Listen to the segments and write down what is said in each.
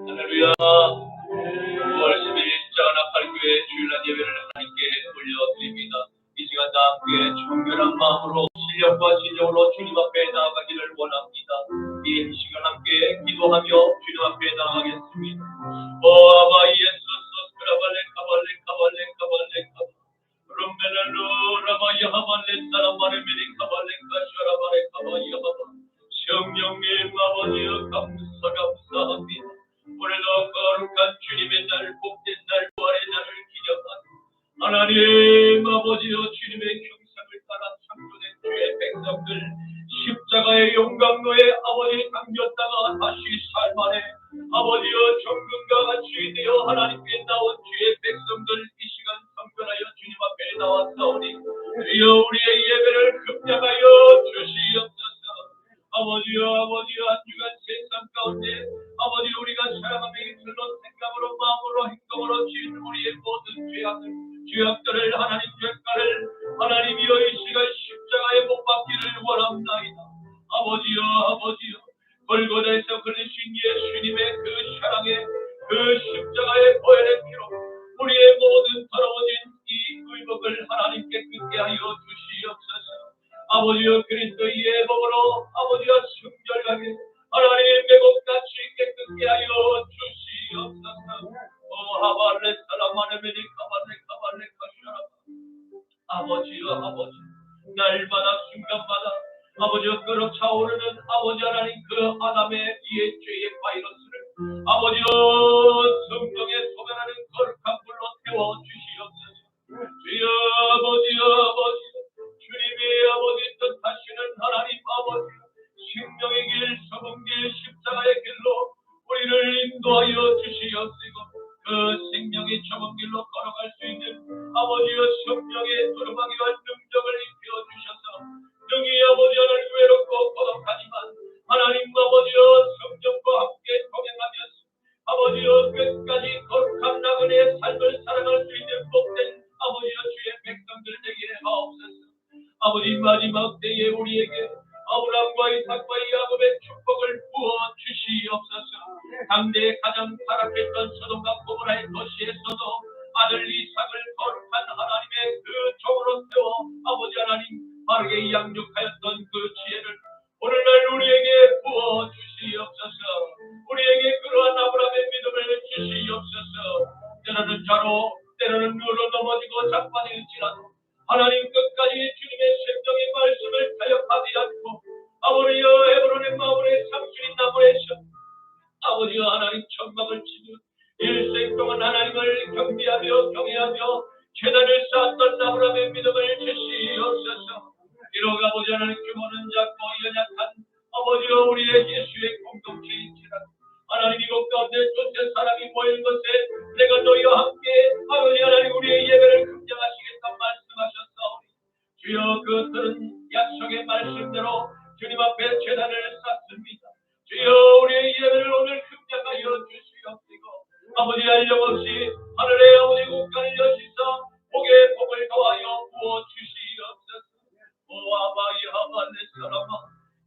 할렐루야. 9월 10일 자가나팔교회 주일날 예배를 하나님께 올려드립니다. 이 시간 다 함께 청결한 마음으로 실력과 진정으로 주님 앞에 나아가기를 원합니다. 이 시간 함께 기도하며 주님 앞에 나아가겠습니다. 아바 예수스 크라발레 카발레 카발레 카발레 카발 롬멜로 라마야 하발레 사라바레 메리 카발레 카샤라바레 카바야 하바 성령님 아버지여 감사합니다. 오늘도 거룩한 주님의 날, 복된 날, 부활의 날을 기념하고 하나님 아버지여 주님의 형상을 따라 창조된 주의 백성들 십자가의 용광로에 아버지 담겼다가 다시 살만해 아버지여 정금과 같이 되어 하나님께 나온 주의 백성들 이 시간 성별하여 주님 앞에 나왔사오니 주여 우리의 예배를 급량하여 주시옵소서. 아버지여 한 주간 세상 가운데 아버지 우리가 살아가며 입술로 생각으로 마음으로 행동으로 지은 우리의 모든 죄악들을 하나님 죄가를 하나님이여 이 시간 십자가에 못 박기를 원합나이다. 아버지여 골고다에서 흘리신 예수님의 그 사랑의 그 십자가의 보혈의 피로 우리의 모든 더러워진 이 의복을 하나님께 굳게 하여 주시옵소서. 아버지여 그리스도의 몸으로 아버지여 순결하게 하나님 매곡같이 깨끗게 하여 주시옵소서. 하발레 사라마네메리 카발레 카샤라 아버지여 날마다 순간마다 아버지여 끓어 차오르는 아버지 하나님 그 아담의 이의 죄의 바이러스를 아버지여 성령에 소변하는 거룩한 불로 태워 주시옵소서. 주여 아버지 주님의 아버지 뜻하시는 하나님 아버지 생명의 길 좁은 길 십자가의 길로 우리를 인도하여 주시옵시고 그 생명의 좁은 길로 걸어갈 수 있는 아버지의 성령의 두루마기와 능력을 입혀 주셔서 능히 아버지 하나님 외롭고 고독하지만 하나님 아버지여 성령과 함께 동행하면서 아버지여 끝까지 거룩한 나그네의 삶을 살아갈 수 있는 복된 아버지여 주의 백성들 되게 하옵소서. 아버지 마지막 때에 우리에게 아브라함과 이삭과 야곱의 축복을 부어 주시옵소서. 당대에 가장 타락했던 소돔과 고모라의 도시에서도 아들 이삭을 거룩한 하나님의 그 종으로 세워 아버지 하나님 바르게 양육하였던 그 지혜를 오늘날 우리에게 부어 주시옵소서. 우리에게 그러한 아브라함의 믿음을 주시옵소서. 때로는 좌로 때로는 우로 넘어지고 자빠질지라도 하나님 끝까지 주님의 생명의 말씀을 타협하지 않고 아버지여 헤브론의 마을에 상수인 나무에서 아버지여 하나님 천막을 치며 일생 동안 하나님을 경배하며 경외하며 제단을 쌓았던 아브라함의 믿음을 주시옵소서. 비록 아버지 하나님 규모는 작고 연약한 아버지여 우리의 예수의 공동체인지라도 하나님 이곳 가운데 두세 사람이 모인 것에 내가 너희와 함께 아버지 하나님 우리의 예배를 긍정하시겠다 말씀하셨사오니 주여 그것들은 약속의 말씀대로 주님 앞에 제단을 쌓습니다. 주여 우리의 예배를 오늘 긍정하여 주시옵시고 아버지 한량없이 하늘의 아버지 국간을 여시사 복의 복을 더하여 부어 주시옵소서. 오아바이 하발레 사라마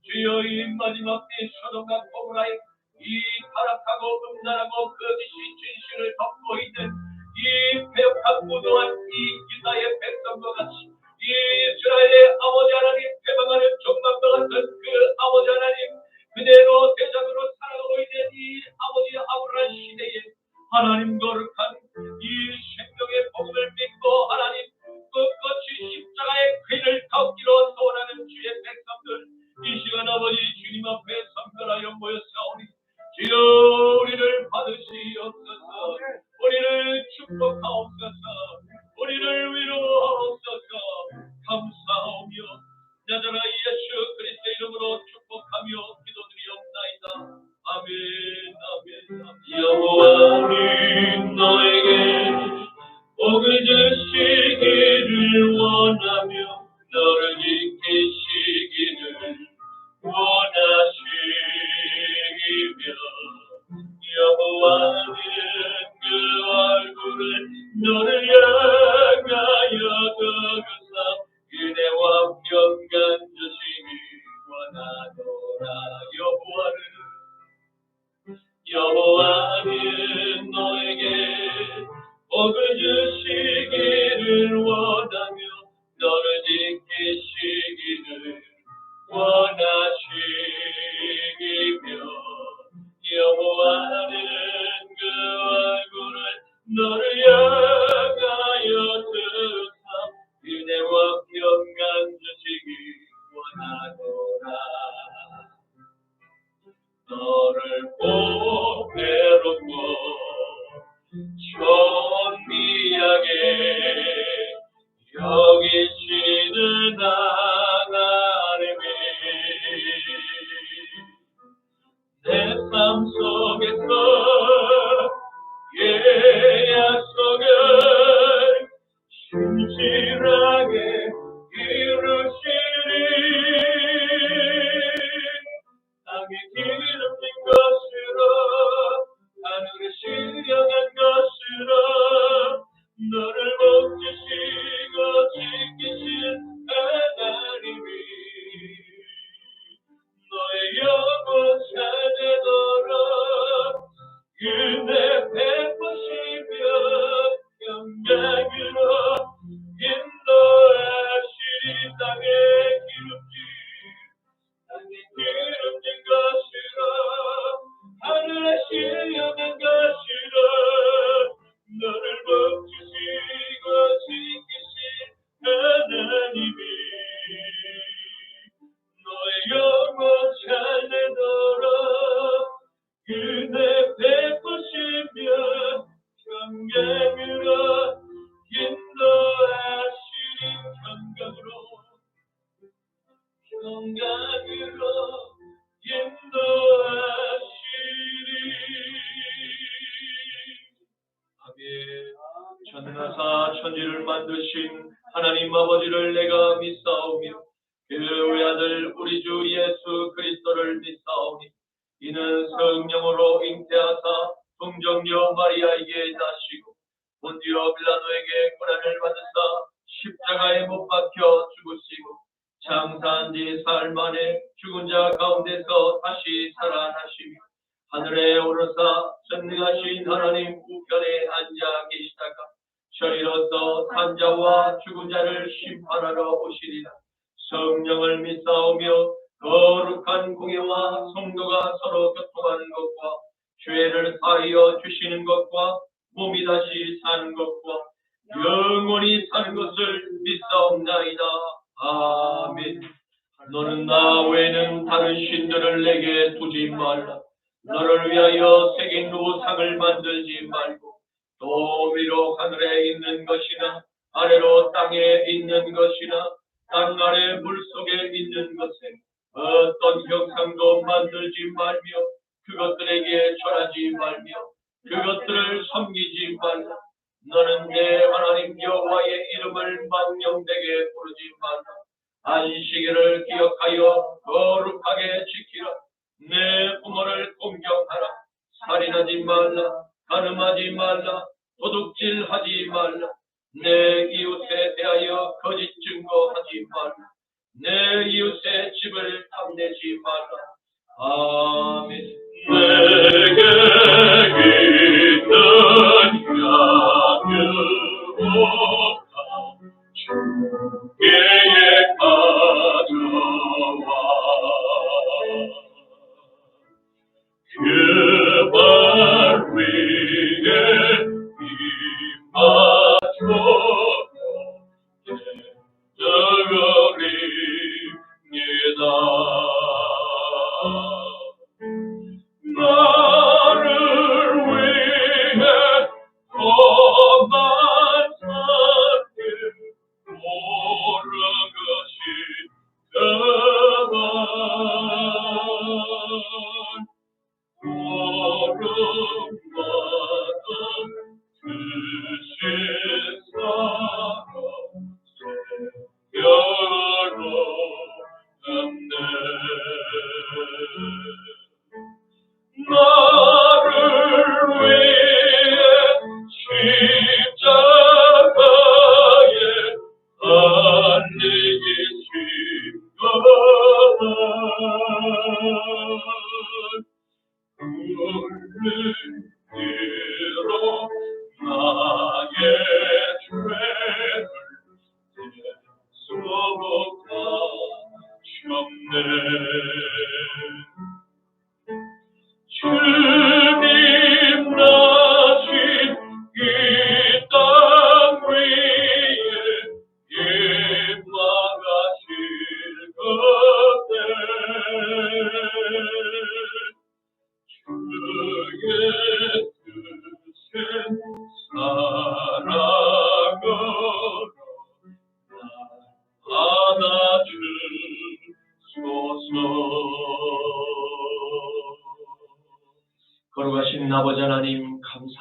주여 이 마지막 때 소돔과 고모라의 이 타락하고 음란하고 거짓이 진실을 덮고 있는 이 배역한 무도한 이 유다의 백성과 같이 이 이스라엘의 아버지 하나님 배방하는 종말과 같은 그 아버지 하나님 그대로 대장으로 살아가고 있는 이 아버지 아브라함 시대에 하나님 거룩한 이 생명의 복음을 믿고 하나님 끝끝이 십자가의 귀를 덮기로 소원하는 주의 백성들 이 시간 아버지 주님 앞에 선별하여 모였사오니 주여 우리를 받으시옵소서. 우리를 축복하옵소서. 우리를 위로하옵소서. 감사하오며 나자라 예수 그리스도 이름으로 축복하며 기도드리옵나이다. 아멘. 여호와는 너에게 복을 주시기를 원하며 너를 지키시기를 원하시며 여호와는 그 얼굴을 너를 향하여 들으사 그대와 평강 주시기 원하노라. 여호와는 지키시기를 원하며 너를 지키시기를 원하시기며 여호와는 그 얼굴을 너를 향하여 드사 은혜와 평강 주시기 원하노라. 너를 보배롭고 존귀하게 여기시는 하나님이 내 삶 속에서 약속을 신실하게 이루시리. 땅에 기름진 것으로 하늘에 신령한 것으로 너를 복주시고 지키신 하나님이 너의 영혼 찾으도록 은혜 베푸시며 영광으로 인도하시리. 땅에 기름진 것으로 하늘에 신령한 것으로 너를 복주시고 지키신 하나님이 너의 영혼 잘되도록 은혜 베푸시며 평강으로 인도하시리. 평강으로 인도하시리. 아멘. 전능하사 천지를 만드신 하나님 아버지를 내가 믿사오며 그 외아들 우리 주 예수 그리스도를 믿사오니 이는 성령으로 잉태하사 동정녀 마리아에게 나시고 본디오 빌라도에게 고난을 받으사 십자가에 못 박혀 죽으시고 장사한 지 사흘 만에 죽은 자 가운데서 다시 살아나시며 하늘에 오르사 전능하신 하나님 우편에 앉아 계시다가 저리로서 산자와 죽은 자를 심판하러 오시리라. 성령을 믿사오며 거룩한 공예와 성도가 서로 교통하는 것과 죄를 사하여 주시는 것과 몸이 다시 사는 것과 영원히 사는 것을 믿사옵나이다. 아멘. 너는 나 외에는 다른 신들을 내게 두지 말라. 너를 위하여 새긴 우상을 만들지 말고 또 위로 하늘에 있는 것이나 아래로 땅에 있는 것이나 땅 아래 물속에 있는 것에 어떤 형상도 만들지 말며 그것들에게 절하지 말며 그것들을 섬기지 말라. 너는 내 하나님 여호와의 이름을 망령되게 부르지 말라. 안식일을 기억하여 거룩하게 지키라. 내 부모를 공경하라. 살인하지 말라. 간음하지 말라. 도둑질하지 말라. 내 이웃에 대하여 거짓 증거하지 말라. 내 이웃의 집을 탐내지 말라. 아멘. 내게 있는 양육보다 주께 가져와 그 발 위에 입맞춰 저거리니다. 나를 위해 험한 삶을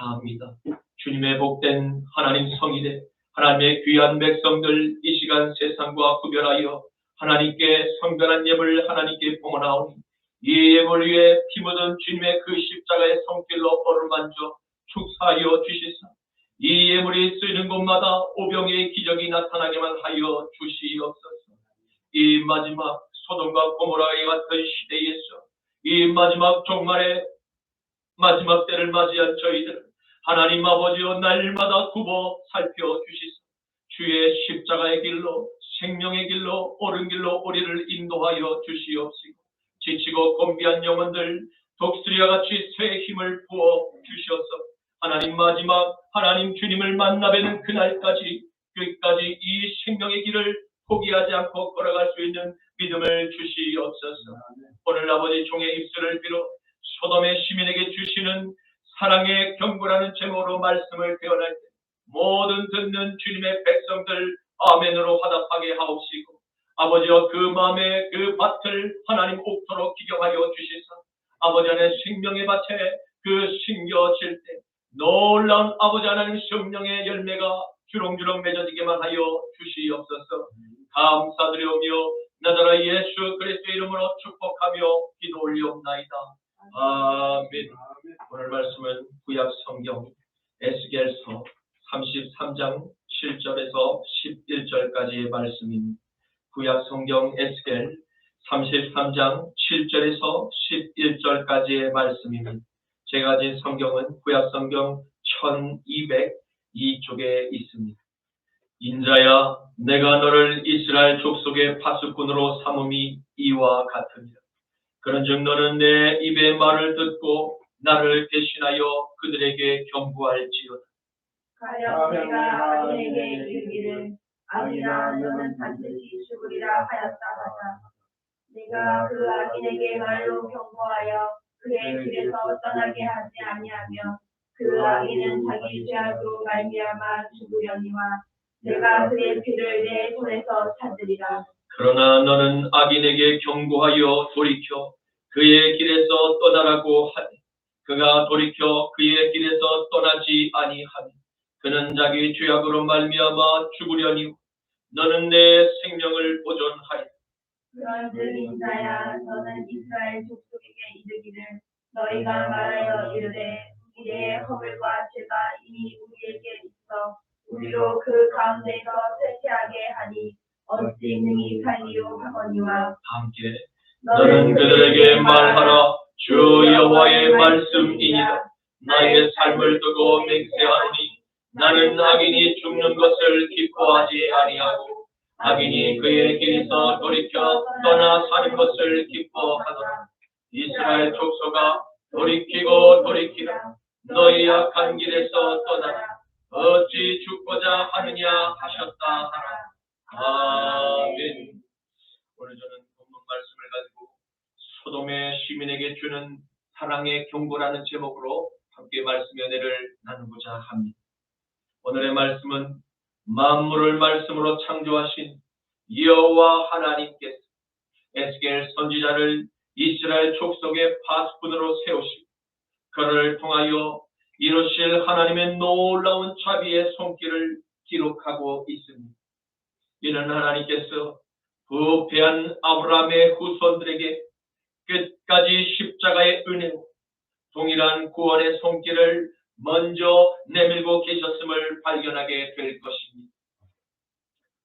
다합니다. 주님의 복된 하나님 성이되 하나님의 귀한 백성들 이 시간 세상과 구별하여 하나님께 성별한 예물 하나님께 봉헌하오니 이 예물 위에 피 묻은 주님의 그 십자가의 손길로 벌을 만져 축사하여 주시사 이 예물이 쓰이는 곳마다 오병의 기적이 나타나게만 하여 주시옵소서. 이 마지막 소돔과 고모라와 같은 시대에서 이 마지막 종말의 마지막 때를 맞이한 저희들 하나님 아버지여 날마다 굽어 살펴주시소. 주의 십자가의 길로 생명의 길로 옳은 길로 우리를 인도하여 주시옵시고 지치고 곤비한 영혼들 독수리와 같이 새 힘을 부어 주셔서 하나님 마지막 하나님 주님을 만나뵈는 그날까지 끝까지 이 생명의 길을 포기하지 않고 걸어갈 수 있는 믿음을 주시옵소서. 오늘 아버지 종의 입술을 빌어 소돔의 시민에게 주시는 사랑의 경고라는 제목으로 말씀을 배워날 때 모든 듣는 주님의 백성들 아멘으로 화답하게 하옵시고 아버지여 그 마음의 그 밭을 하나님 옥토로 기경하여 주시사 아버지 안에 생명의 밭에 그 심겨질 때 놀라운 아버지 하나님 생명의 열매가 주렁주렁 맺어지게만 하여 주시옵소서. 감사드리오며 나자라 예수 그리스도의 이름으로 축복하며 기도 올리옵나이다. 아멘. 오늘 말씀은 구약 성경 에스겔서 33장 7절에서 11절까지의 말씀입니다. 구약 성경 에스겔 33장 7절에서 11절까지의 말씀입니다. 제가 가진 성경은 구약 성경 1202쪽에 있습니다. 인자야 내가 너를 이스라엘 족속의 파수꾼으로 삼음이 이와 같으니라. 그런즉 너는 내 입의 말을 듣고 나를 대신하여 그들에게 경고할지어다. 가령 내가 악인에게 이르기를 악인아 너는 반드시 죽으리라 하였다 하자 내가 그 악인에게 말로 경고하여 그의 길에서 떠나게 하지 아니하며 그 악인은 자기 죄악으로 말미암아 죽으려니와 내가 그의 피를 내 손에서 찾으리라. 그러나 너는 악인에게 경고하여 돌이켜 그의 길에서 떠나라고 하되 그가 돌이켜 그의 길에서 떠나지 아니하며 그는 자기 죄악으로 말미암아 죽으려니 너는 내 생명을 보존하리라. 그런즉 인자야 너는 이스라엘 족속에게 이르기를 너희가 말하여 이르되 우리의 허물과 죄가 이미 우리에게 있어 우리로 그 가운데서 쇠퇴하게 하니 어찌 능히 살리요 하거니와 함께 너는 그들에게 말하라. 주 여호와의 말씀이니라. 나의 삶을 두고 맹세하노니 나는 악인이 죽는 것을 기뻐하지 아니하고 악인이 그의 길에서 돌이켜 떠나 사는 것을 기뻐하더라. 이스라엘 족속아 돌이키고 돌이키라. 너희 악한 길에서 떠나라. 어찌 죽고자 하느냐 하셨다 하라. 아멘. 오늘 저는 본문 말씀을 가지고 소돔의 시민에게 주는 사랑의 경고라는 제목으로 함께 말씀의 은혜를 나누고자 합니다. 오늘의 말씀은 만물을 말씀으로 창조하신 여호와 하나님께서 에스겔 선지자를 이스라엘 족속의 파수꾼으로 세우시고 그를 통하여 이루실 하나님의 놀라운 자비의 손길을 기록하고 있습니다. 이는 하나님께서 부패한 아브라함의 후손들에게 끝까지 십자가의 은혜로 동일한 구원의 손길을 먼저 내밀고 계셨음을 발견하게 될 것입니다.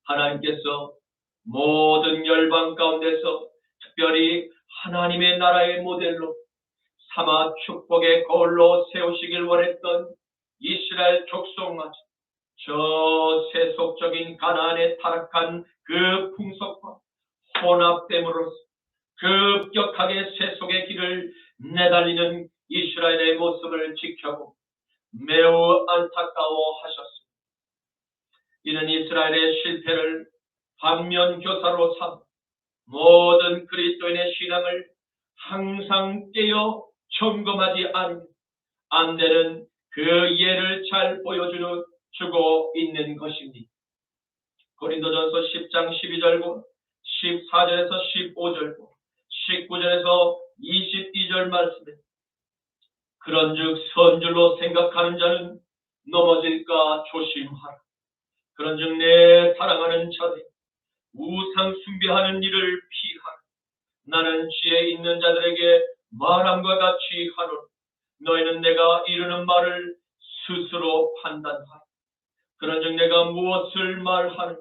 하나님께서 모든 열방 가운데서 특별히 하나님의 나라의 모델로 삼아 축복의 거울로 세우시길 원했던 이스라엘 족속마저 저 세속적인 가나안에 타락한 그 풍속과 혼합됨으로써 급격하게 세속의 길을 내달리는 이스라엘의 모습을 지켜보고 매우 안타까워하셨습니다. 이는 이스라엘의 실패를 반면교사로 삼아 모든 그리스도인의 신앙을 항상 깨어 점검하지 않으면 안 되는 그 예를 잘 보여주고 있는 것입니다. 고린도전서 10장 12절과 14절에서 15절과 19절에서 22절 말씀에 그런즉 선줄로 생각하는 자는 넘어질까 조심하라. 그런즉 내 사랑하는 자들, 우상 숭배하는 일을 피하라. 나는 지혜 있는 자들에게 말함과 같이 하노라. 너희는 내가 이르는 말을 스스로 판단하라. 그런즉 내가 무엇을 말하느냐?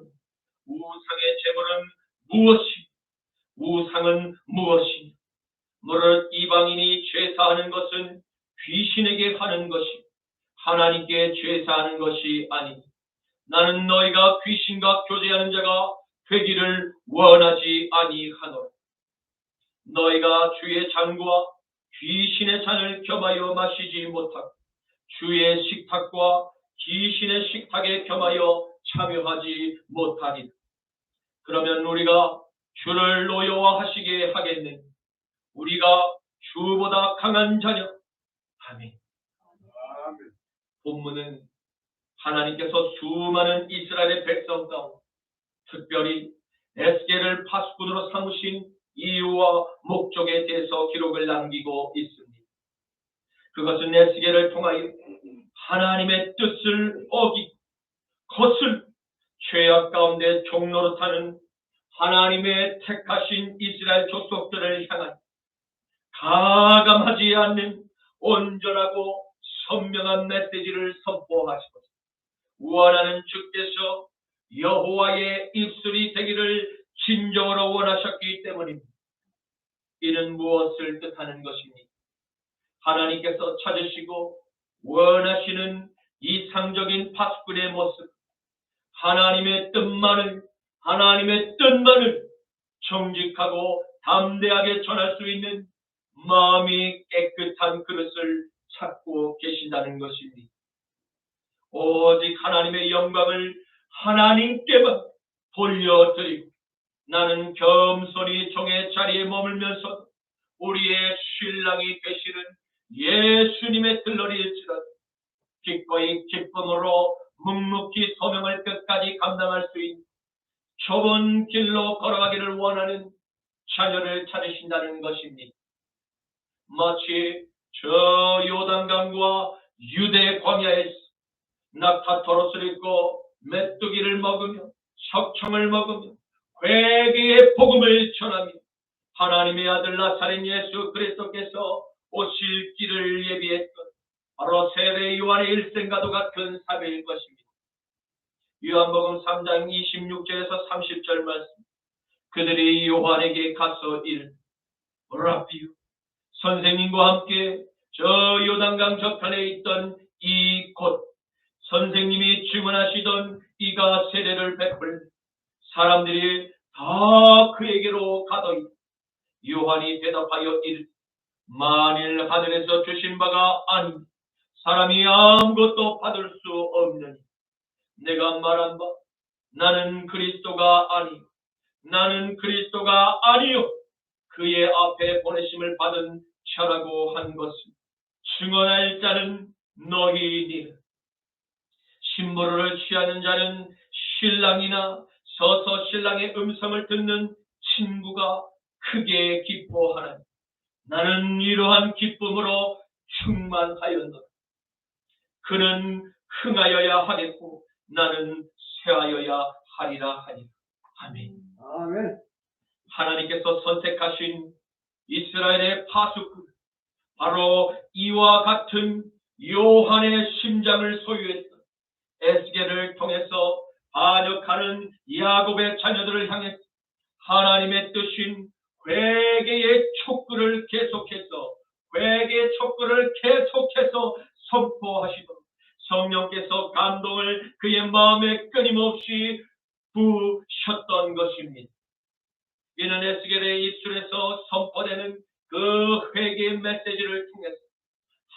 우상의 제물은 무엇이? 우상은 무엇이냐? 무릇 이방인이 제사하는 것은 귀신에게 하는 것이 하나님께 제사하는 것이 아니니 나는 너희가 귀신과 교제하는 자가 되기를 원하지 아니하노라. 너희가 주의 잔과 귀신의 잔을 겸하여 마시지 못하고 주의 식탁과 귀신의 식탁에 겸하여 참여하지 못하리라. 그러면 우리가 주를 노여워하시게 하겠느냐? 우리가 주보다 강한 자냐? 아멘. 본문은 하나님께서 수많은 이스라엘의 백성 가운데 특별히 에스겔을 파수꾼으로 삼으신 이유와 목적에 대해서 기록을 남기고 있습니다. 그것은 에스겔을 통하여 하나님의 뜻을 어기고 거슬 죄악 가운데 종노릇하는 하나님의 택하신 이스라엘 족속들을 향한 가감하지 않는 온전하고 선명한 메시지를 선포하시고 원하는 주께서 여호와의 입술이 되기를 진정으로 원하셨기 때문입니다. 이는 무엇을 뜻하는 것입니까? 하나님께서 찾으시고 원하시는 이상적인 파수꾼의 모습, 하나님의 뜻만을 정직하고 담대하게 전할 수 있는 마음이 깨끗한 그릇을 찾고 계신다는 것입니다. 오직 하나님의 영광을 하나님께만 돌려드리고 나는 겸손히 종의 자리에 머물면서 우리의 신랑이 되시는 예수님의 들러리일지라도 기꺼이 기쁨으로 묵묵히 소명을 끝까지 감당할 수 있는 좁은 길로 걸어가기를 원하는 자녀를 찾으신다는 것입니다. 마치 저 요단강과 유대 광야에서 낙타토롯을 입고 메뚜기를 먹으며 석청을 먹으며 회개의 복음을 전하며 하나님의 아들 나사렛 예수 그리스도께서 오실 길을 예비했던 바로 세례 요한의 일생과도 같은 삶일 것입니다. 요한복음 3장 26절에서 30절 말씀. 그들이 요한에게 가서 이르되 라비요, 선생님과 함께 저 요단강 저편에 있던 이 곳 선생님이 증언하시던 이가 세례를 베풀 사람들이 다 그에게로 가더니 요한이 대답하여 이르되 만일 하늘에서 주신 바가 아니면 사람이 아무것도 받을 수 없느니 내가 말한 바 나는 그리스도가 아니요 그의 앞에 보내심을 받은 자라고 한 것을 증언할 자는 너희니라. 신부를 취하는 자는 신랑이나 서서 신랑의 음성을 듣는 친구가 크게 기뻐하나니 나는 이러한 기쁨으로 충만하였노라. 그는 흥하여야 하겠고 나는 쇠하여야 하리라 하니. 아멘. 아멘. 하나님께서 선택하신 이스라엘의 파수꾼 바로 이와 같은 요한의 심장을 소유했던 에스겔을 통해서 반역하는 야곱의 자녀들을 향해 하나님의 뜻인 회개의 촉구를 계속해서 선포하시도록 성령께서 감동을 그의 마음에 끊임없이 부으셨던 것입니다. 이는 에스겔의 입술에서 선포되는 그 회개의 메시지를 통해서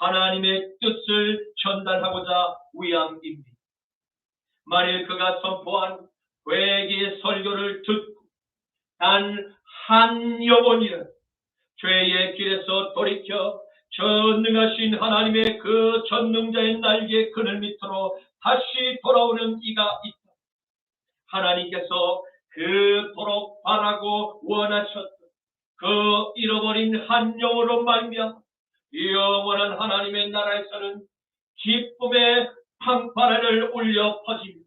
하나님의 뜻을 전달하고자 위함입니다. 만일 그가 선포한 회개의 설교를 듣고 단 한 영혼이라 죄의 길에서 돌이켜 전능하신 하나님의 그 전능자의 날개 그늘 밑으로 다시 돌아오는 이가 있다. 하나님께서 그토록 바라고 원하셨던 그 잃어버린 한 영으로 말미암아 영원한 하나님의 나라에서는 기쁨의 fanfare를 울려 퍼지며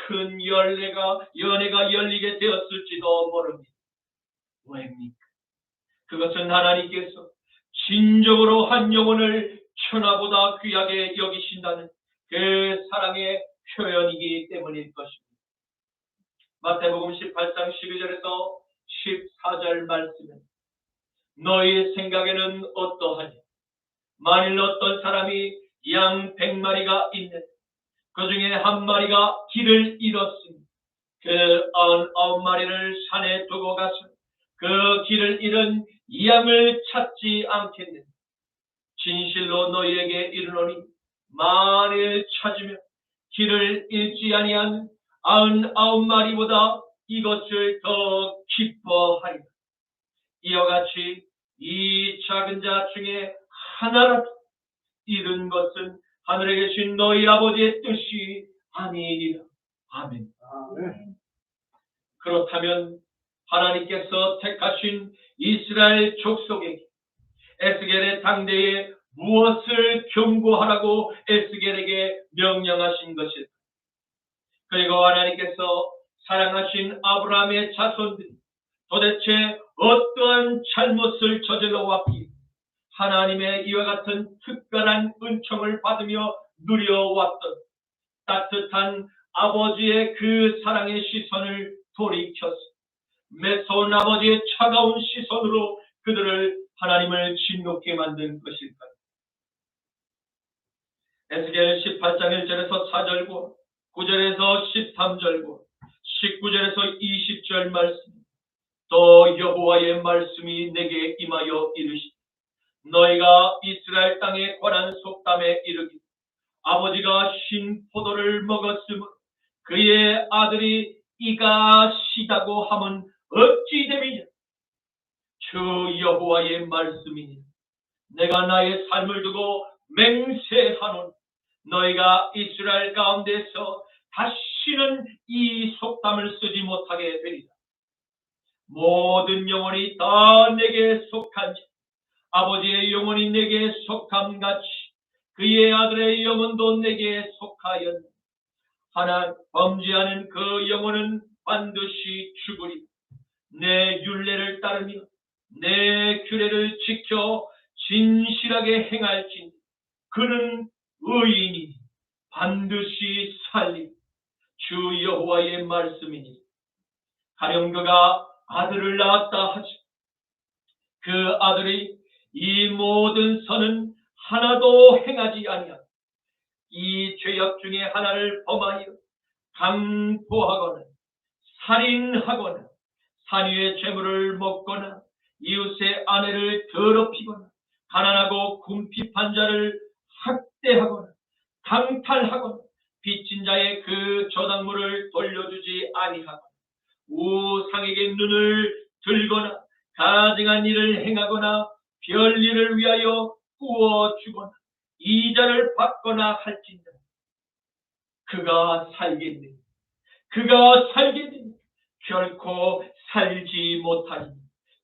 큰 연회가 열리게 되었을지도 모릅니다. 왜입니까? 그것은 하나님께서 진정으로 한 영혼을 천하보다 귀하게 여기신다는 그 사랑의 표현이기 때문일 것입니다. 마태복음 18장 12절에서 14절 말씀은 너희 생각에는 어떠하냐? 만일 어떤 사람이 양 100마리가 있는데 그 중에 한 마리가 길을 잃었으니 그 99마리를 산에 두고 가서 그 길을 잃은 양을 찾지 않겠느냐? 진실로 너희에게 이르노니 만일 찾으면 길을 잃지 아니한 99마리보다 이것을 더 기뻐하리라. 이와 같이 이 작은 자 중에 하나라도 잃은 것은 하늘에 계신 너희 아버지의 뜻이 아니니라. 아멘. 그렇다면 하나님께서 택하신 이스라엘 족속에게 에스겔의 당대에 무엇을 경고하라고 에스겔에게 명령하신 것일까? 그리고 하나님께서 사랑하신 아브라함의 자손들이 도대체 어떠한 잘못을 저질러 왔기에 하나님의 이와 같은 특별한 은총을 받으며 누려왔던 따뜻한 아버지의 그 사랑의 시선을 돌이켜서 매서운 아버지의 차가운 시선으로 그들을 하나님을 진노케 만든 것일까요? 에스겔 18장 1절에서 4절과 9절에서 13절과 19절에서 20절 말씀, 또 여호와의 말씀이 내게 임하여 이르시되 너희가 이스라엘 땅에 관한 속담에 이르기를 아버지가 신 포도를 먹었으므로 그의 아들이 이가 시다고 함은 어찌 됨이냐? 주 여호와의 말씀이니 내가 나의 삶을 두고 맹세하노니 너희가 이스라엘 가운데서 다시는 이 속담을 쓰지 못하게 되리라. 모든 영혼이 다 내게 속한지 아버지의 영혼이 내게 속함같이 그의 아들의 영혼도 내게 속하였네. 하나 범죄하는 그 영혼은 반드시 죽으리라. 내 율례를 따르며 내 규례를 지켜 진실하게 행할지니 그는 의인이니 반드시 살리라. 주 여호와의 말씀이니 가령 그가 아들을 낳았다 하지 그 아들이 이 모든 선은 하나도 행하지 아니하고 이 죄악 중에 하나를 범하여 강포하거나 살인하거나 산위의 재물을 먹거나 이웃의 아내를 더럽히거나 가난하고 궁핍한 자를 학대하거나 강탈하거나 빚진 자의 그 저당물을 돌려주지 아니하거나 우상에게 눈을 들거나 가증한 일을 행하거나 별일을 위하여 구워주거나 이자를 받거나 할진대 그가 살겠느냐? 그가 살겠느냐? 결코 살지 못하니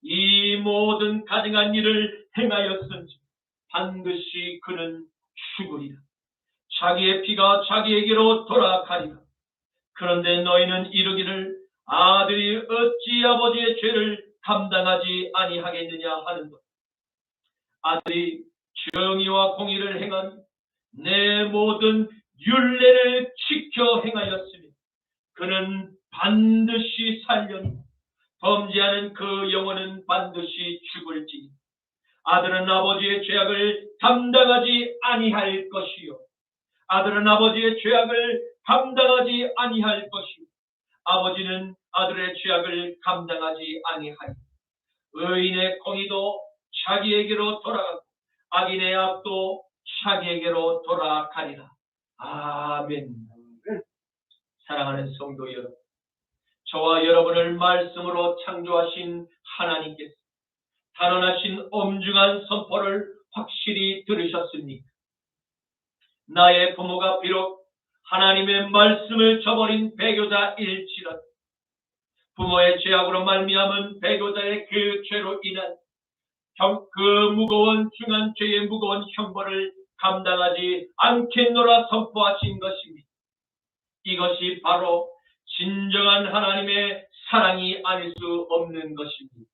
이 모든 가증한 일을 행하였은지 반드시 그는 죽으리라. 자기의 피가 자기에게로 돌아가리라. 그런데 너희는 이르기를 아들이 어찌 아버지의 죄를 감당하지 아니하겠느냐 하는 것. 아들이 정의와 공의를 행하니 내 모든 율례를 지켜 행하였으며 그는 반드시 살려니 범죄하는 그 영혼은 반드시 죽을지니 아들은 아버지의 죄악을 감당하지 아니할 것이요 아들은 아버지의 죄악을 감당하지 아니할 것이요 아버지는 아들의 죄악을 감당하지 아니하리. 의인의 공의도 자기에게로 돌아가고 악인의 악도 자기에게로 돌아가리라. 아멘. 사랑하는 성도 여러분, 저와 여러분을 말씀으로 창조하신 하나님께서 단언하신 엄중한 선포를 확실히 들으셨습니까? 나의 부모가 비록 하나님의 말씀을 저버린 그 무거운 중한 죄의 무거운 형벌을 감당하지 않겠노라 선포하신 것입니다. 이것이 바로 진정한 하나님의 사랑이 아닐 수 없는 것입니다.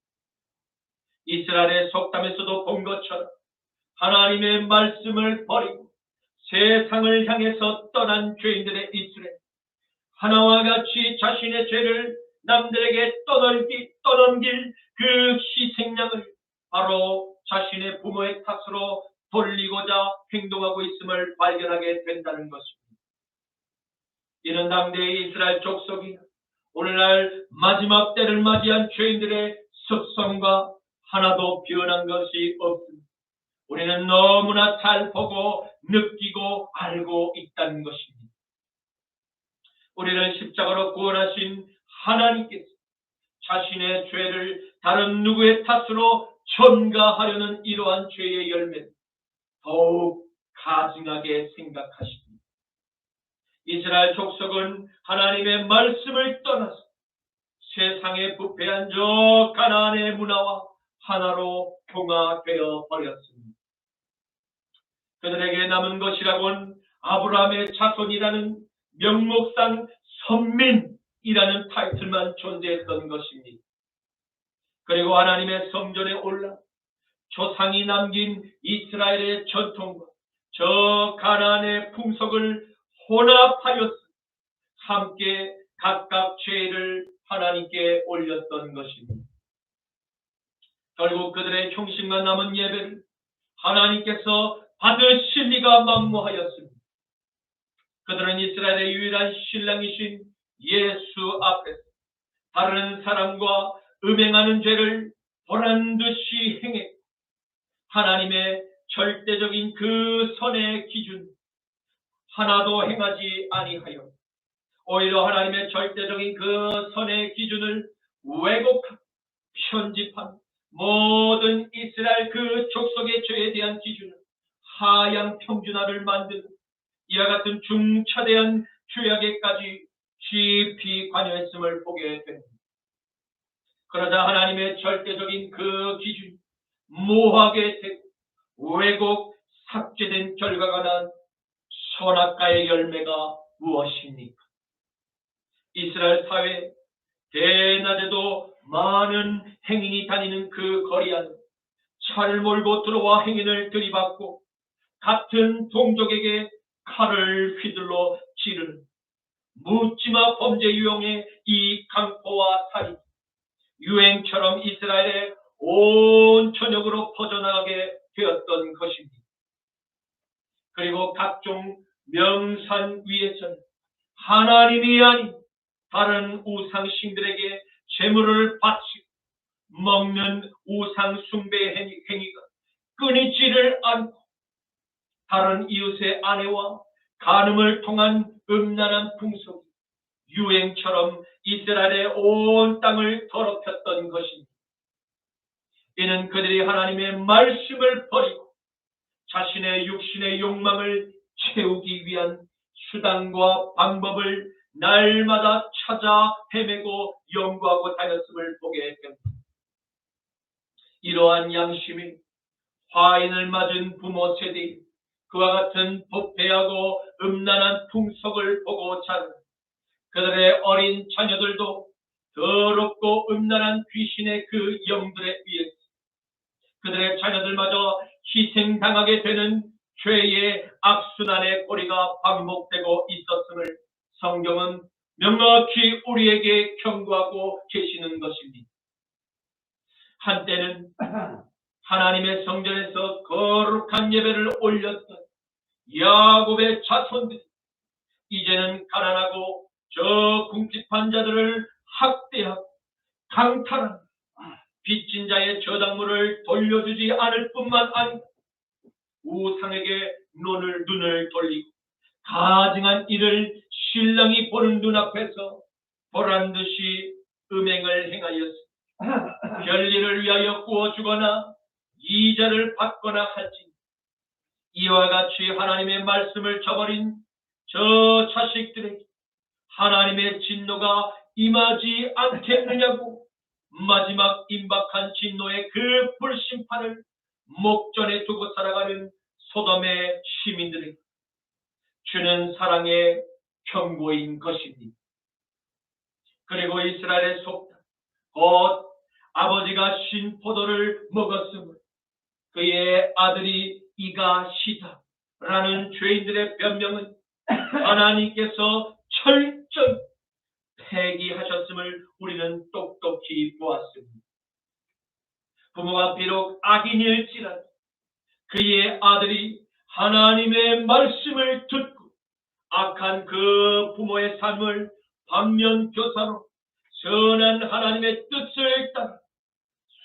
이스라엘의 속담에서도 본 것처럼 하나님의 말씀을 버리고 세상을 향해서 떠난 죄인들의 이스라엘, 하나와 같이 자신의 죄를 남들에게 떠넘길 그 희생양을 바로 자신의 부모의 탓으로 돌리고자 행동하고 있음을 발견하게 된다는 것입니다. 이는 당대의 이스라엘 족속이 오늘날 마지막 때를 맞이한 죄인들의 습성과 하나도 변한 것이 없습니다. 우리는 너무나 잘 보고 느끼고 알고 있다는 것입니다. 우리를 십자가로 구원하신 하나님께서 자신의 죄를 다른 누구의 탓으로 전가하려는 이러한 죄의 열매를 더욱 가증하게 생각하십니다. 이스라엘 족속은 하나님의 말씀을 떠나서 세상에 부패한 저 가나안의 문화와 하나로 통합되어 버렸습니다. 그들에게 남은 것이라곤 아브라함의 자손이라는 명목상 선민이라는 타이틀만 존재했던 것입니다. 그리고 하나님의 성전에 올라 조상이 남긴 이스라엘의 전통과 저 가나안의 풍속을 혼합하여서 함께 각각 죄를 하나님께 올렸던 것입니다. 결국 그들의 형식만 남은 예배를 하나님께서 받으실 리가 만무하였습니다. 그들은 이스라엘의 유일한 신랑이신 예수 앞에서 다른 사람과 음행하는 죄를 보란듯이 행해 하나님의 절대적인 그 선의 기준 하나도 행하지 아니하여 오히려 하나님의 절대적인 그 선의 기준을 왜곡하고 편집한 모든 이스라엘 그 족속의 죄에 대한 기준을 하향 평준화를 만드는 이와 같은 중차대한 죄악에까지 깊이 관여했음을 보게 됩니다. 그러자 하나님의 절대적인 그 기준이 모호하게 되고 왜곡 삭제된 결과가 난 선악과의 열매가 무엇입니까? 이스라엘 사회 대낮에도 많은 행인이 다니는 그 거리 안에 차를 몰고 들어와 행인을 들이받고 같은 동족에게 칼을 휘둘러 찌르는 묻지마 범죄 유형의 이 강포와 살인 유행처럼 이스라엘의 온 전역으로 퍼져나가게 되었던 것입니다. 그리고 각종 명산 위에서는 하나님이 아닌 다른 우상신들에게 제물을 바치고 먹는 우상 숭배 행위가 끊이지를 않고 다른 이웃의 아내와 간음을 통한 음란한 풍속이 유행처럼 이스라엘의 온 땅을 더럽혔던 것입니다. 이는 그들이 하나님의 말씀을 버리고 자신의 육신의 욕망을 채우기 위한 수단과 방법을 날마다 찾아 헤매고 연구하고 다녔음을 보게 됩니다. 이러한 양심이 화인을 맞은 부모 세대인 그와 같은 부패하고 음란한 풍속을 보고 자란 그들의 어린 자녀들도 더럽고 음란한 귀신의 그 영들에 의해서 그들의 자녀들마저 희생당하게 되는 죄의 악순환의 꼬리가 반복되고 있었음을 성경은 명확히 우리에게 경고하고 계시는 것입니다. 한때는 하나님의 성전에서 거룩한 예배를 올렸던 야곱의 자손들이 이제는 가난하고 저 궁핍한 자들을 학대하고 강탈하고 빚진 자의 저당물을 돌려주지 않을 뿐만 아니라 우상에게 눈을 돌리고 가증한 일을 신랑이 보는 눈앞에서 보란듯이 음행을 행하였으니 별일을 위하여 구워주거나 이자를 받거나 할지니 이와 같이 하나님의 말씀을 저버린 저 자식들에게 하나님의 진노가 임하지 않겠느냐고 마지막 임박한 진노의 그 불심판을 목전에 두고 살아가는 소돔의 시민들에게 주는 사랑의 경고인 것입니다. 그리고 이스라엘의 속담, 곧 아버지가 신 포도를 먹었으므로 그의 아들이 이가 시다 라는 죄인들의 변명은 하나님께서 철저히 폐기하셨음을 우리는 똑똑히 보았습니다. 부모가 비록 악인일지라도 그의 아들이 하나님의 말씀을 듣고 악한 그 부모의 삶을 반면교사로 선한 하나님의 뜻을 따라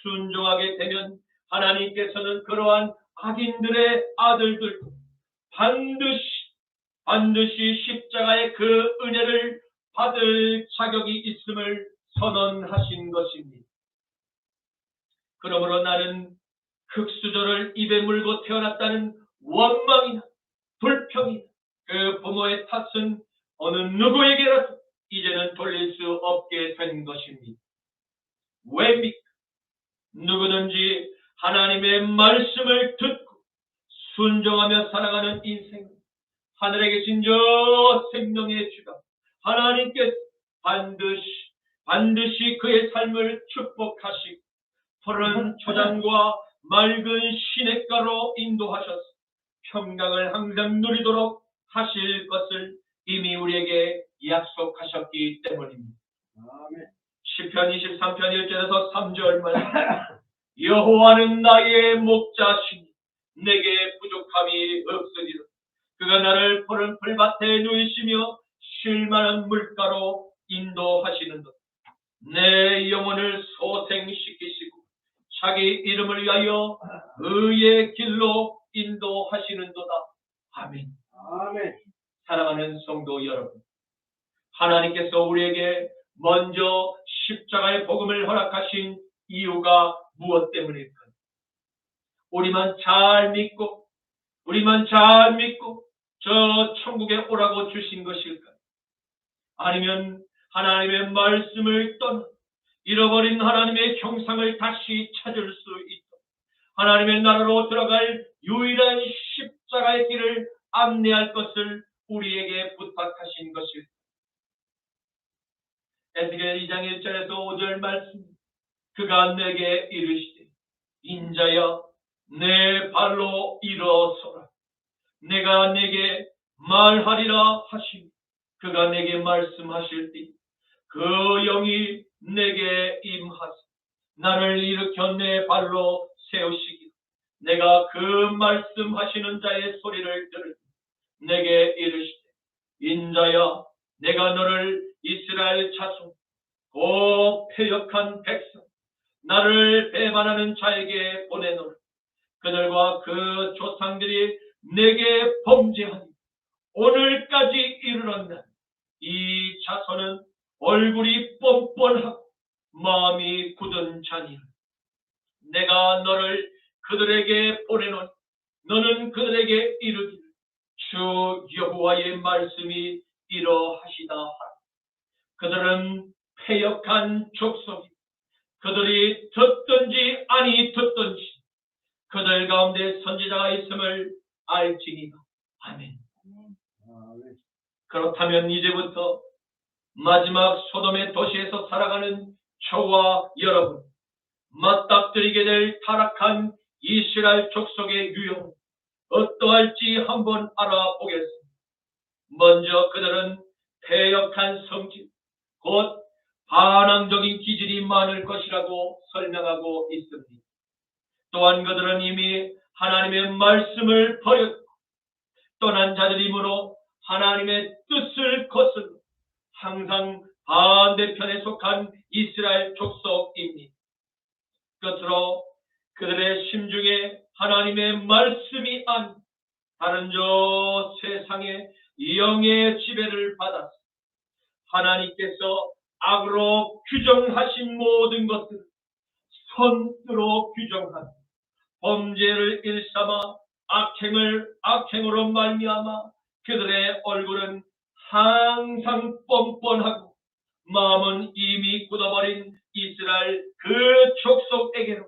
순종하게 되면 하나님께서는 그러한 악인들의 아들들 반드시 십자가의 그 은혜를 받을 자격이 있음을 선언하신 것입니다. 그러므로 나는 흙수저를 입에 물고 태어났다는 원망이나 불평이나 그 부모의 탓은 어느 누구에게라도 이제는 돌릴 수 없게 된 것입니다. 왜입니까? 누구든지 하나님의 말씀을 듣고 순종하며 살아가는 인생, 하늘에 계신 저 생명의 주가 하나님께서 반드시 그의 삶을 축복하시고 푸른 초장과 맑은 시냇가로 인도하셔서 평강을 항상 누리도록 하실 것을 이미 우리에게 약속하셨기 때문입니다. 시편 23편 1절에서 3절 말씀, 여호와는 나의 목자시니 내게 부족함이 없으리라. 그가 나를 푸른 풀밭에 누이시며 쉴만한 물가로 인도하시는도다. 내 영혼을 소생시키시고 자기 이름을 위하여 의의 길로 인도하시는도다. 아멘. 아멘. 사랑하는 성도 여러분, 하나님께서 우리에게 먼저 십자가의 복음을 허락하신 이유가 무엇 때문일까요? 우리만 잘 믿고 저 천국에 오라고 주신 것일까요? 아니면 하나님의 말씀을 떠나 잃어버린 하나님의 형상을 다시 찾을 수 있도록 하나님의 나라로 들어갈 유일한 십자가의 길을 안내할 것을 우리에게 부탁하신 것일까요? 에스겔 2장 1절에서 5절 말씀, 그가 내게 이르시되 인자야 내 발로 일어서라. 내가 내게 말하리라 하시니 그가 내게 말씀하실 때 그 영이 내게 임하사 나를 일으켜 내 발로 세우시기로 내가 그 말씀하시는 자의 소리를 들으니 내게 이르시되 인자야 내가 너를 이스라엘 자손 곧 패역한 백성 나를 배반하는 자에게 보내노라. 그들과 그 조상들이 내게 범죄하니 오늘까지 이르렀나 이 자손은 얼굴이 뻔뻔하고 마음이 굳은 자니라. 내가 너를 그들에게 보내노니 너는 그들에게 이르기를 주 여호와의 말씀이 이러하시다 하라. 그들은 패역한 족속이 그들이 듣든지 아니 듣든지 그들 가운데 선지자가 있음을 알지니라. 아멘. 그렇다면 이제부터 마지막 소돔의 도시에서 살아가는 저와 여러분, 맞닥뜨리게 될 타락한 이스라엘 족속의 유형 어떠할지 한번 알아보겠습니다. 먼저 그들은 패역한 성질, 곧 반항적인 기질이 많을 것이라고 설명하고 있습니다. 또한 그들은 이미 하나님의 말씀을 버렸고 떠난 자들이므로 하나님의 뜻을 거슬러 항상 반대편에 속한 이스라엘 족속입니다. 끝으로 그들의 심중에 하나님의 말씀이 아닌 다른 저 세상의 영의 지배를 받아서 하나님께서 악으로 규정하신 모든 것들을 선으로 규정한 범죄를 일삼아 악행으로 말미암아 그들의 얼굴은 항상 뻔뻔하고 마음은 이미 굳어버린 이스라엘 그 족속에게로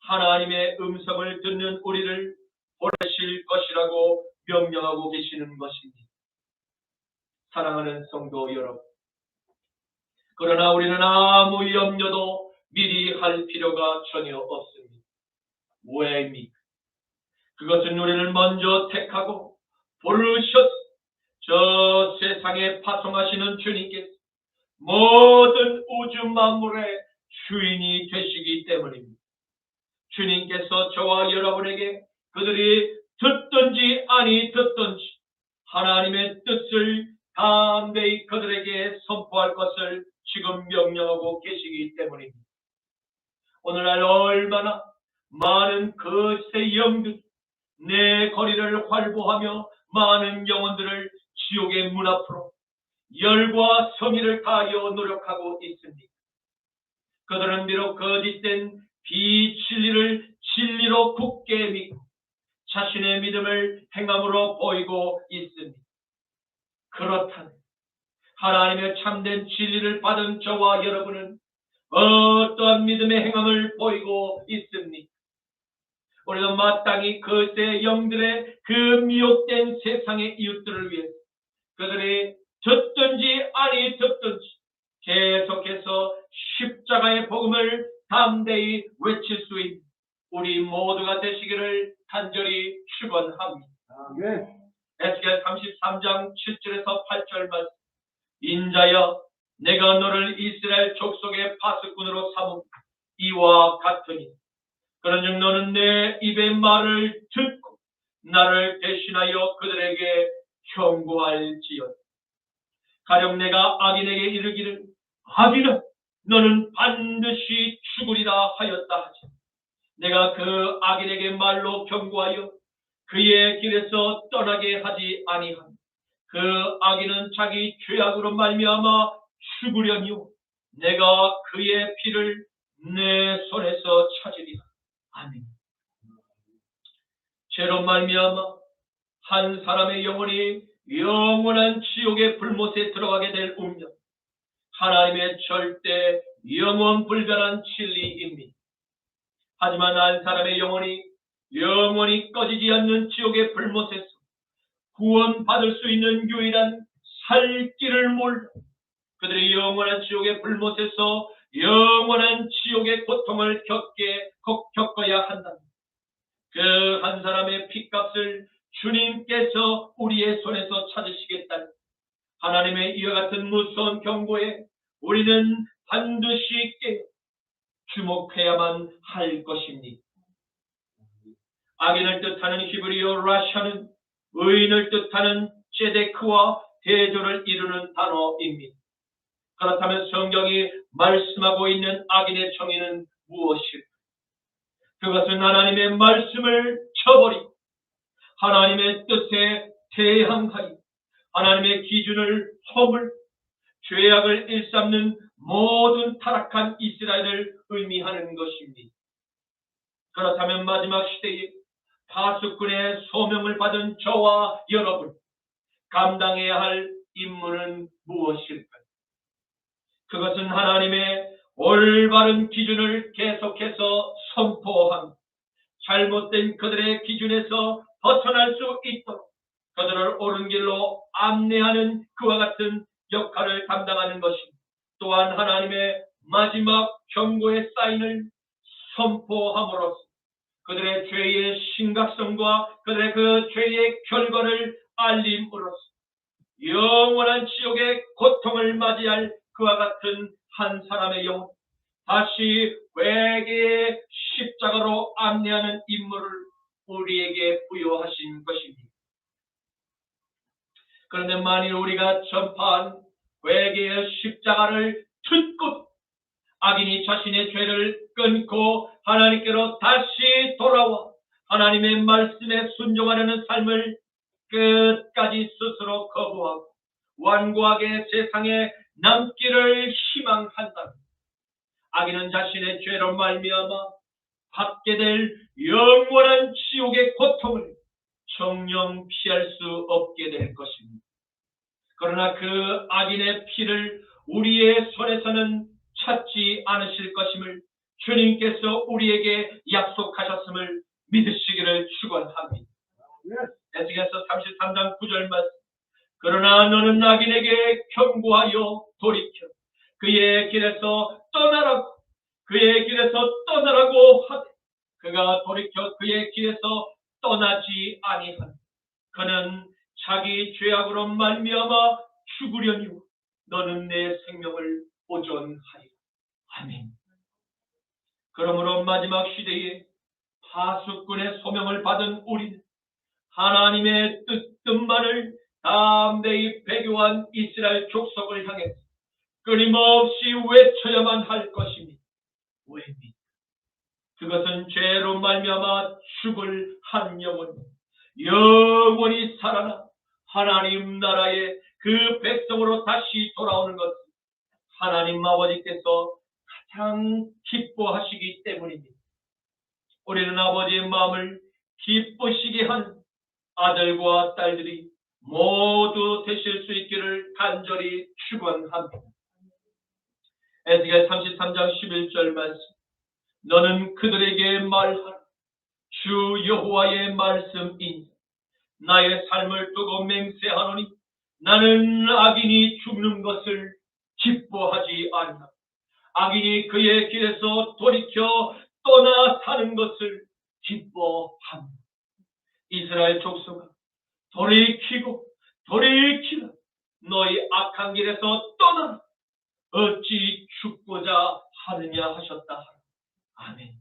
하나님의 음성을 듣는 우리를 보내실 것이라고 명령하고 계시는 것입니다. 사랑하는 성도 여러분, 그러나 우리는 아무 염려도 미리 할 필요가 전혀 없습니다. 왜입니까? 그것은 우리를 먼저 택하고 부르셔서 저 세상에 파송하시는 주님께서 모든 우주 만물의 주인이 되시기 때문입니다. 주님께서 저와 여러분에게 그들이 듣든지 아니 듣든지 하나님의 뜻을 담대히 그들에게 선포할 것을 지금 명령하고 계시기 때문입니다. 오늘날 얼마나 많은 거짓의 영들이 내 거리를 활보하며 많은 영혼들을 지옥의 문 앞으로 열과 성의를 다하여 노력하고 있습니다. 그들은 비록 거짓된 비진리를 진리로 굳게 믿고 자신의 믿음을 행함으로 보이고 있습니다. 그렇다면 하나님의 참된 진리를 받은 저와 여러분은 어떠한 믿음의 행함을 보이고 있습니까? 우리도 마땅히 거짓의 영들의 그 미혹된 세상의 이웃들을 위해 그들이 듣든지 아니 듣든지 계속해서 십자가의 복음을 담대히 외칠 수 있는 우리 모두가 되시기를 간절히 축원합니다. 에스겔 33장 7절에서 8절 말씀. 인자여, 내가 너를 이스라엘 족속의 파수꾼으로 삼은 이와 같으니 그런즉 너는 내 입의 말을 듣고 나를 대신하여 그들에게 경고할지어다. 가령 내가 악인에게 이르기를 악인아 너는 반드시 죽으리라 하였다 하지. 내가 그 악인에게 말로 경고하여 그의 길에서 떠나게 하지 아니하니 그 악인은 자기 죄악으로 말미암아 죽으려니요 내가 그의 피를 내 손에서 찾으리라. 아멘. 죄로 말미암아 한 사람의 영혼이 영원한 지옥의 불못에 들어가게 될 운명, 하나님의 절대 영원 불변한 진리입니다. 하지만 한 사람의 영혼이 영원히 꺼지지 않는 지옥의 불못에서 구원받을 수 있는 유일한 살 길을 몰라 그들이 영원한 지옥의 불못에서 영원한 지옥의 고통을 겪어야 한다. 그 한 사람의 핏값을 주님께서 우리의 손에서 찾으시겠다는 하나님의 이와 같은 무서운 경고에 우리는 반드시 깨어 주목해야만 할 것입니다. 악인을 뜻하는 히브리어 라샤는 의인을 뜻하는 제데크와 대조를 이루는 단어입니다. 그렇다면 성경이 말씀하고 있는 악인의 정의는 무엇일까? 그것은 하나님의 말씀을 쳐버리고 하나님의 뜻에 대항하여 하나님의 기준을 허물 죄악을 일삼는 모든 타락한 이스라엘을 의미하는 것입니다. 그렇다면 마지막 시대에 파수꾼의 소명을 받은 저와 여러분 감당해야 할 임무는 무엇일까요? 그것은 하나님의 올바른 기준을 계속해서 선포하며 잘못된 그들의 기준에서 벗어날 수 있도록 그들을 옳은 길로 안내하는 그와 같은 역할을 감당하는 것입니다. 또한 하나님의 마지막 경고의 사인을 선포함으로써 그들의 죄의 심각성과 그들의 그 죄의 결과를 알림으로써 영원한 지옥의 고통을 맞이할 그와 같은 한 사람의 영혼, 다시 회개의 십자가로 안내하는 임무를 우리에게 부여하신 것입니다. 그런데 만일 우리가 전파한 회개의 십자가를 듣고 악인이 자신의 죄를 끊고 하나님께로 다시 돌아와 하나님의 말씀에 순종하려는 삶을 끝까지 스스로 거부하고 완고하게 세상에 남기를 희망한다. 악인은 자신의 죄로 말미암아 받게 될 영원한 지옥의 고통을 정녕 피할 수 없게 될 것입니다. 그러나 그 악인의 피를 우리의 손에서는 찾지 않으실 것임을 주님께서 우리에게 약속하셨음을 믿으시기를 축원합니다. 에스겔서 33장 9절 말씀. 그러나 너는 악인에게 경고하여 돌이켜 그의 길에서 떠나라고 하되 그가 돌이켜 그의 길에서 떠나지 아니하니 그는 자기 죄악으로 말미암아 죽으려니와 너는 내 생명을 보존하리라. 아멘. 그러므로 마지막 시대에 파수꾼의 소명을 받은 우리는 하나님의 뜻만을 담대히 배교한 이스라엘 족속을 향해 끊임없이 외쳐야만 할 것입니다. 왜입니까? 그것은 죄로 말미암아 죽을 한 영원히 살아나 하나님 나라의 그 백성으로 다시 돌아오는 것, 하나님 아버지께서 가장 기뻐하시기 때문입니다. 우리는 아버지의 마음을 기쁘시게 한 아들과 딸들이 모두 되실 수 있기를 간절히 축원합니다. 에스겔 33장 11절 말씀. 너는 그들에게 말하라. 주 여호와의 말씀이니 나의 삶을 두고 맹세하노니 나는 악인이 죽는 것을 기뻐하지 않나. 악인이 그의 길에서 돌이켜 떠나 사는 것을 기뻐합니다. 이스라엘 족속아, 돌이키라. 너희 악한 길에서 떠나라. 어찌 죽고자 하느냐 하셨다. 아멘.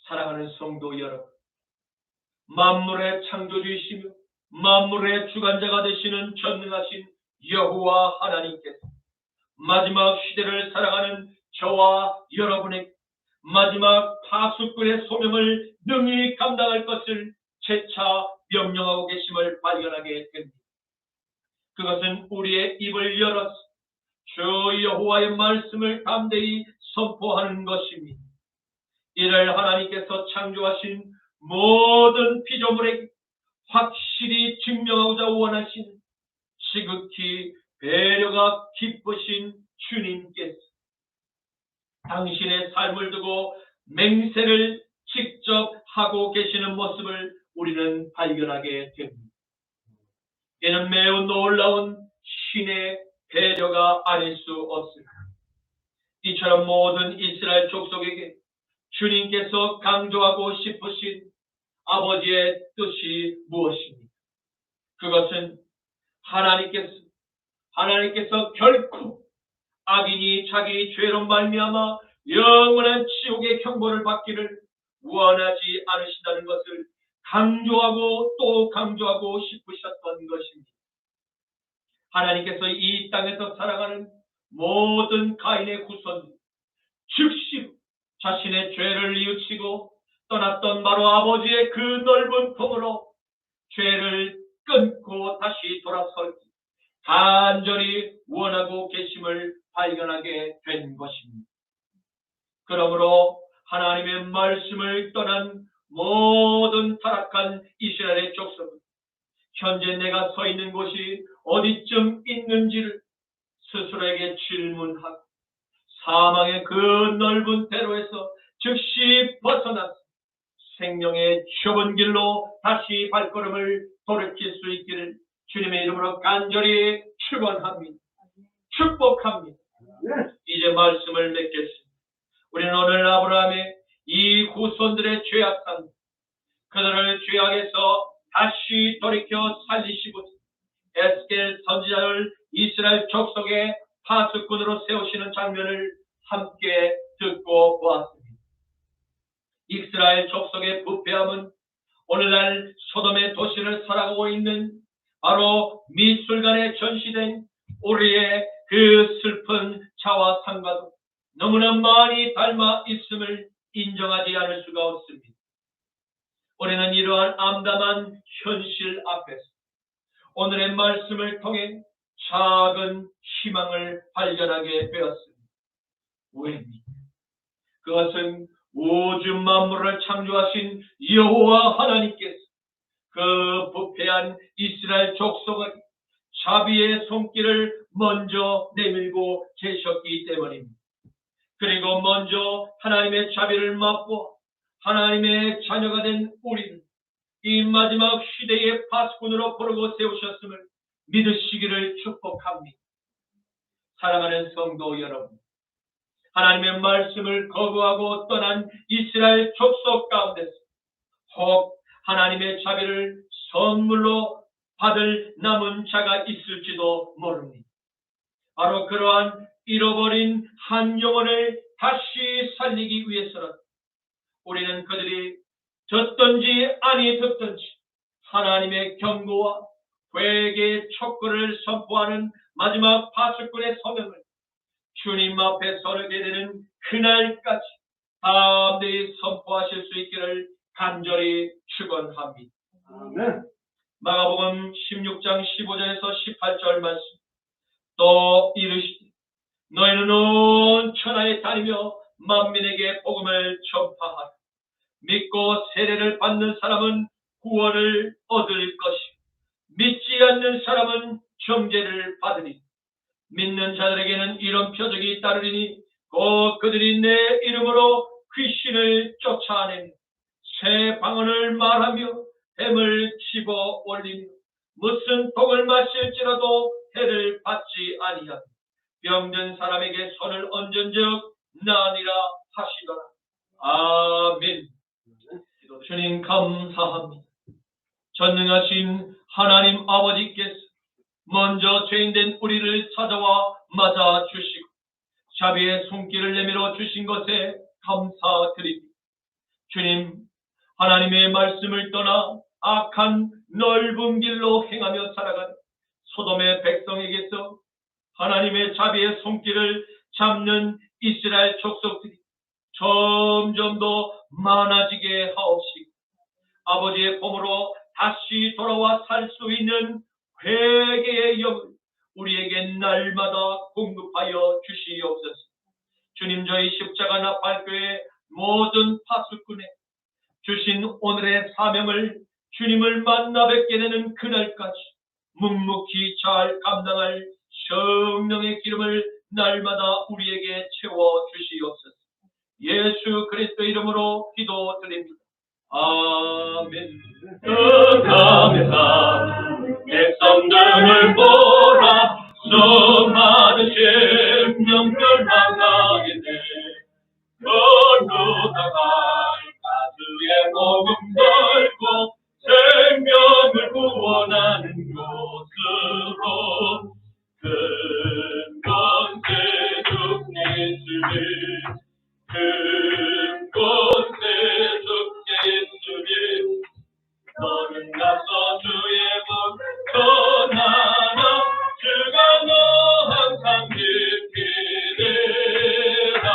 사랑하는 성도 여러분, 만물의 창조주이시며 만물의 주관자가 되시는 전능하신 여호와 하나님께서 마지막 시대를 살아가는 저와 여러분에게 마지막 파수꾼의 소명을 능히 감당할 것을 재차 명령하고 계심을 발견하게 됩니다. 그것은 우리의 입을 열어서 주 여호와의 말씀을 담대히 선포하는 것입니다. 이를 하나님께서 창조하신 모든 피조물에게 확실히 증명하고자 원하시는 지극히 배려가 깊으신 주님께서 당신의 삶을 두고 맹세를 직접 하고 계시는 모습을 우리는 발견하게 됩니다. 이는 매우 놀라운 신의 배려가 아닐 수 없습니다. 이처럼 모든 이스라엘 족속에게 주님께서 강조하고 싶으신 아버지의 뜻이 무엇입니까? 그것은 하나님께서 결코 악인이 자기 죄로 말미암아 영원한 지옥의 형벌을 받기를 원하지 않으신다는 것을 강조하고 또 강조하고 싶으셨던 것입니다. 하나님께서 이 땅에서 살아가는 모든 가인의 후손들, 즉시 자신의 죄를 뉘우치고 떠났던 바로 아버지의 그 넓은 품으로 죄를 끊고 다시 돌아서기 간절히 원하고 계심을 발견하게 된 것입니다. 그러므로 하나님의 말씀을 떠난 모든 타락한 이스라엘의 족속은 현재 내가 서 있는 곳이 어디쯤 있는지를 스스로에게 질문하고 사망의 그 넓은 대로에서 즉시 벗어나서 생명의 좁은 길로 다시 발걸음을 돌이킬 수 있기를 주님의 이름으로 간절히 축원합니다. 축복합니다. 이제 말씀을 맺겠습니다. 우리는 오늘 아브라함의 이 후손들의 죄악상, 그들을 죄악에서 다시 돌이켜 살리시고 에스겔 선지자를 이스라엘 족속의 파수꾼으로 세우시는 장면을 함께 듣고 보았습니다. 이스라엘 족속의 부패함은 오늘날 소돔의 도시를 살아가고 있는 바로 미술관에 전시된 우리의 그 슬픈 자화상과도 너무나 많이 닮아 있음을 인정하지 않을 수가 없습니다. 우리는 이러한 암담한 현실 앞에서 오늘의 말씀을 통해 작은 희망을 발견하게 되었습니다. 왜입니까? 그것은 우주 만물을 창조하신 여호와 하나님께서 그 부패한 이스라엘 족속을 자비의 손길을 먼저 내밀고 계셨기 때문입니다. 그리고 먼저 하나님의 자비를 맛보아 하나님의 자녀가 된 우리를 이 마지막 시대의 파수꾼으로 부르고 세우셨음을 믿으시기를 축복합니다. 사랑하는 성도 여러분, 하나님의 말씀을 거부하고 떠난 이스라엘 족속 가운데서 혹 하나님의 자비를 선물로 받을 남은 자가 있을지도 모릅니다. 바로 그러한 잃어버린 한 영혼을 다시 살리기 위해서는 우리는 그들이 듣든지 아니 듣든지 하나님의 경고와 회개의 촉구를 선포하는 마지막 파수꾼의 소명을 주님 앞에 서게 되는 그날까지 담대히 선포하실 수 있기를 간절히 축원합니다. 아멘. 마가복음 16장 15절에서 18절 말씀. 또 이르시되 너희는 온 천하에 다니며 만민에게 복음을 전파하라. 믿고 세례를 받는 사람은 구원을 얻을 것이고 믿지 않는 사람은 정죄를 받으리. 믿는 자들에게는 이런 표적이 따르리니 곧 그들이 내 이름으로 귀신을 쫓아내며 새 방언을 말하며 뱀을 집어 올리며 무슨 독을 마실지라도 해를 받지 아니하며 병든 사람에게 손을 얹은즉 나으리라 하시더라. 아멘. 주님 감사합니다. 전능하신 하나님 아버지께서 먼저 죄인된 우리를 찾아와 맞아주시고 자비의 손길을 내밀어 주신 것에 감사드립니다. 주님, 하나님의 말씀을 떠나 악한 넓은 길로 행하며 살아가는 소돔의 백성에게서 하나님의 자비의 손길을 잡는 이스라엘 족속들이 점점 더 많아지게 하옵시고 아버지의 pom으로 다시 돌아와 살 수 있는 회개의 영을 우리에게 날마다 공급하여 주시옵소서. 주님, 저희 십자가 나팔교회 모든 파수꾼에 주신 오늘의 사명을 주님을 만나 뵙게 되는 그날까지 묵묵히 잘 감당할 성령의 기름을 날마다 우리에게 채워 주시옵소서. 예수 그리스도 이름으로 기도드립니다. 아멘. 감사 백성들을 보라 수많은 심령들 만나게 돼 거룩하가 가수의 복음 걸고 생명을 구원하는 곳으로 큰 권세 주께 있으니 큰 권세 주께 있으니 너는 가서 주의 복 전하라 주가 너 항상 지키리라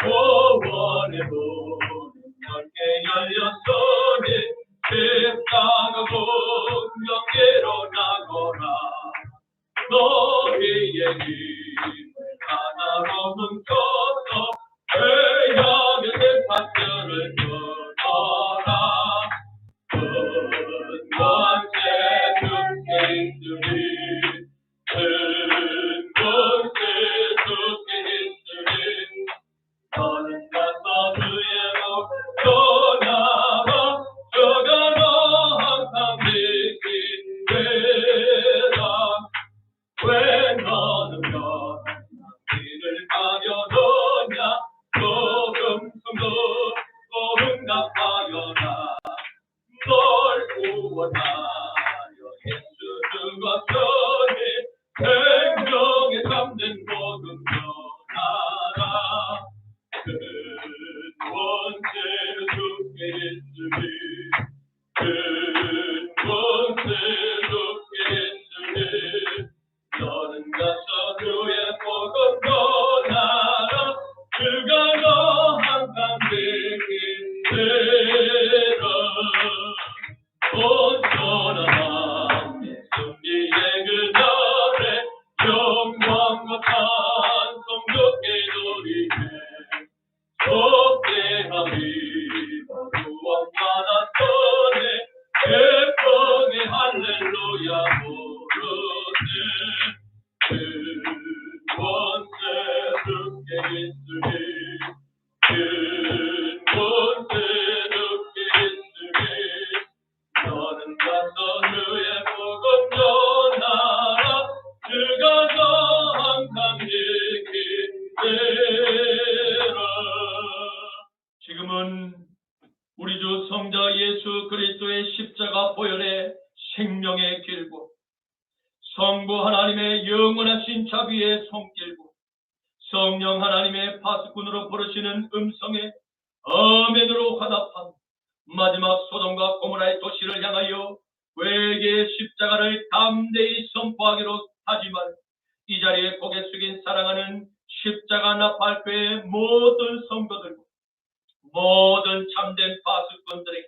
구원의 문 넓게 열렸으니 십자가 공경계로 나거라 너희의 힘을 하나로는 걷어 회양의 대파들을 끊어라 권세 주께 있으니 큰 권세 주께 있으니 너는 가서 주의 복 전하라 주가 너 항상 지키리라 왜 너는 너희를 가려놓냐 소금 응답하여라 널 구원하여 예수 죽었으니 생명에 담는 복음 전하라 큰 권세를 주께 있으니 큰 권세 주께 있으니 너는 가서 주의 복음 전하라 있으니 큰 곳에 죽게 있으니 너는 가서 주의 복음 전하라 주가 너 항상 지키리라. 지금은 우리 주 성자 예수 그리스도의 십자가 보혈의 생명의 길고 성부 하나님의 영원하신 자비의 손길고 성령 하나님의 파수꾼으로 부르시는 음성에 아멘으로 화답한 마지막 소돔과 고모라의 도시를 향하여 외계의 십자가를 담대히 선포하기로 하지만 이 자리에 고개 숙인 사랑하는 십자가 나팔교의 모든 성도들과 모든 참된 파수꾼들에게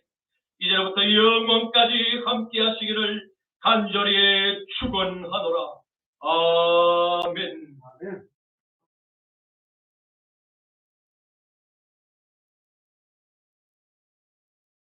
이제부터 영원까지 함께 하시기를 간절히 축원하노라. 아멘.